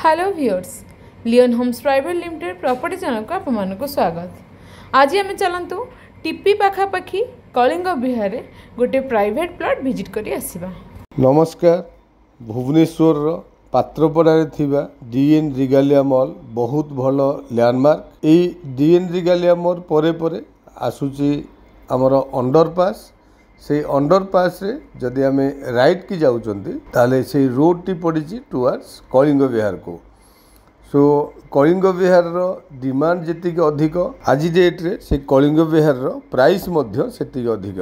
Hello viewers, Leon Homes private limited property channel को आपको स्वागत। आज आम चलतु टीपी पाखापाखि कलिंग विहार गोटे प्राइवेट प्लॉट विजिट करी आसिबा। नमस्कार। भुवनेश्वर पात्रपड़ारे थिबा डीएन रिगालिया मॉल बहुत भल लैंडमार्क। ये डीएन रिगालिया मॉल परे परे आसुची आमर अंडरपास। से अंडरपास रे जदि आम राइट की जाउचंती ताले से रोड टी पड़ी टुवर्ड्स कलिंग विहार को। सो कलिंग विहार रो डिमांड जेतिक अधिक आज डेट रे से कलिंग विहार रो प्राइस मध्य सेतिक अधिक।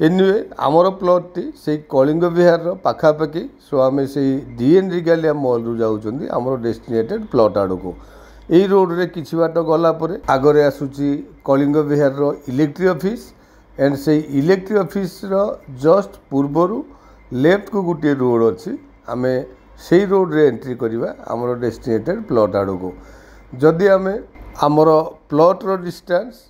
एनिवे आमर प्लॉट टी से कलिंग विहार रो पाखापाखि। सो आम से डीएन रिगालिया मॉल रु जाउचंती आमर डेस्टिनेटेड प्लॉट आड़ को। यही रोड रे किछि बाट गला परे आगरे आसुची कलिंग विहार रो इलेक्ट्रिक ऑफिस एंड से इलेक्ट्रिक ऑफिस रो जस्ट पूर्वरु लेफ्ट को गोटे रोड अच्छी। आम से रोड रे एंट्री करवा आमर डेस्टिनेटेड प्लॉट आड़ को। जदि आम आमर प्लॉट रो डिस्टेंस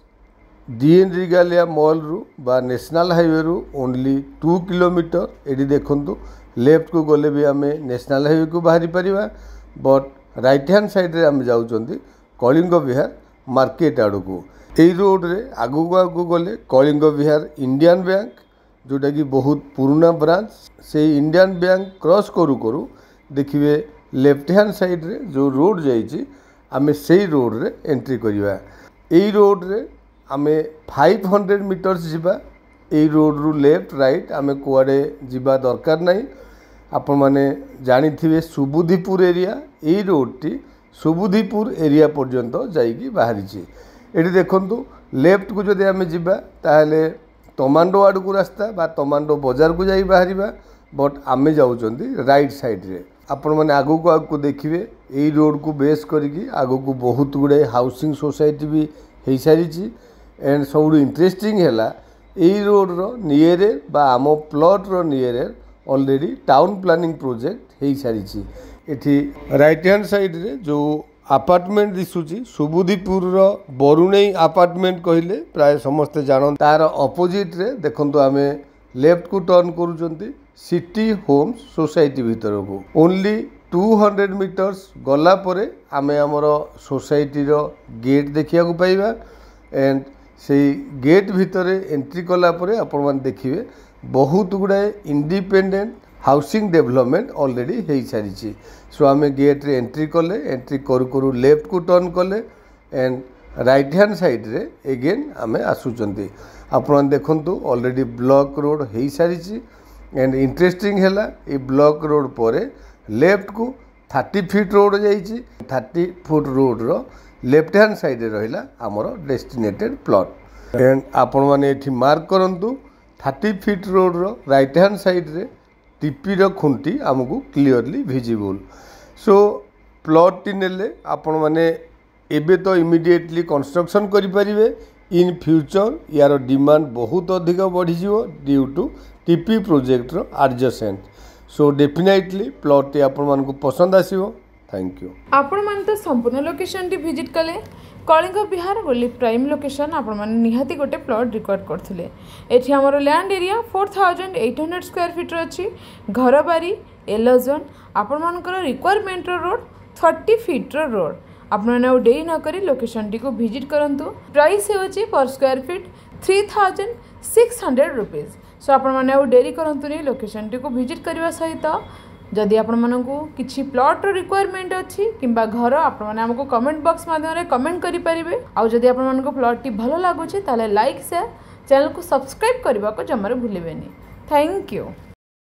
डीएन रिगालिया मॉल रु बा नेशनल हाईवे रु ओनली 2 किलोमीटर। ये देखंतु लेफ्ट को गले भी आम नेशनल हाईवे को बाहरी परिवा, बट राइट हैंड साइड रे आम जाउचंती कलिंग विहार मार्केट आड़ को। यही रोड रे आगु आगु गले कलिंग विहार इंडियन बैंक जोटा कि बहुत पुराना ब्रांच। से इंडियन बैंक क्रॉस करू करू देखिए लेफ्ट हैंड साइड रे जो रोड जाइए आम से रोड रे एंट्री करवा। यही रोड रे आम 500 मीटर्स जीवा। यही रोड रु लेफ्ट राइट आम कुआडे जीवा दरकार नहीं। आपण माने जानी थिबे सुबुधिपुर एरिया। यही रोड टी सुबुधिपुर एरिया पर्यंत जाइकी बाहरी। ये देखंतु लेफ्ट को जदि आम जीवा ताहले तमांडो आड़ को रास्ता बा तमांडो बाजार को जाई बाहरिबा, बट आमे जाउचंती राइट साइड रे। आपण माने आगु को देखिए यही रोड को बेस करके आगु को बहुत गुड़े हाउसिंग सोसाइटी भी हो सारी। एंड सब इंटरेस्टिंग है यही रोड रो नियरे बा आम प्लॉट रो नियरे ऑलरेडी टाउन प्लानिंग प्रोजेक्ट हो सारी। एठी राइट हैंड साइड रे जो अपार्टमेंट दिशुची सुबुधिपुर बरुणई अपार्टमेंट कहले प्राय समस्ते जान। तार अपोजिट रे देखंतु आमे लेफ्ट को टर्न करूचंती सिटी होम्स सोसाइटी भीतर को। ओनली 200 मीटर्स गला परे आमे हमर सोसाइटी रो गेट देखिया को पाइबा। एंड से गेट भीतर एंट्री कला परे आपण मान देखिबे बहुत गुडाए इंडिपेंडेंट हाउसिंग डेवलपमेंट ऑलरेडी हो सारी। सो आम गेट रे एंट्री कले, एंट्री करू करू लेफ्ट को टर्न कले एंड राइट हैंड साइड रे एगेन आम आसुचंती। आपण देखंतु ऑलरेडी ब्लॉक रोड हो सारी। एंड इंटरेस्टिंग है ये ब्लॉक रोड पर लेफ्ट को 30 फीट रोड जाइए। 30 फुट रोड रो लेफ्ट हैंड साइड रे रहिला आमर डेस्टिनेटेड प्लॉट। एंड आपण माने एठी मार्क करंतु 30 feet road row right hand side रे टीपी रो खुंटी आमको क्लियरली विजिबल। सो प्लॉट टी नेले आपण माने एबे तो इमिडिएटली कंस्ट्रक्शन करि परिबे। इन फ्यूचर यार डिमांड बहुत अधिक बढ़ी जिवो ड्यू टू टीपी प्रोजेक्ट रो एडजेसेंट। सो डेफिनेटली प्लॉट टी आपण मानको पसंद आसीबो। Thank you. आपण मान तो संपूर्ण लोकेशन टी विजिट कले। कलिंग विहार गोली प्राइम लोकेशन आपण मान निहाती गोटे प्लॉट रिकॉर्ड करथिले। एठी हमर लैंड एरिया 4800 स्क्वायर फीट अछि। घर बारी येलो जोन आपण मानकर रिक्वायरमेंट रोड 30 फीट रोड। आपण माने डेरी न करी लोकेशन टी को विजिट करंतु। प्राइस होछि पर स्क्वायर फीट 3600 रुपीस। सो आपण माने डेरी करंतु नि लोकेशन टी को विजिट करबा सहित जदि आपण मानकु किछि प्लॉट रो रिक्वायरमेंट अछि किंबा घर आपण माने हमको कमेंट बॉक्स माध्यम रे कमेंट करि परिबे। आ जदि आपण मानकु प्लॉट टी भलो लागुछि ताले लाइक शेयर चैनल को सब्सक्राइब करबा को जमारे भूलिबेनी। Thank you.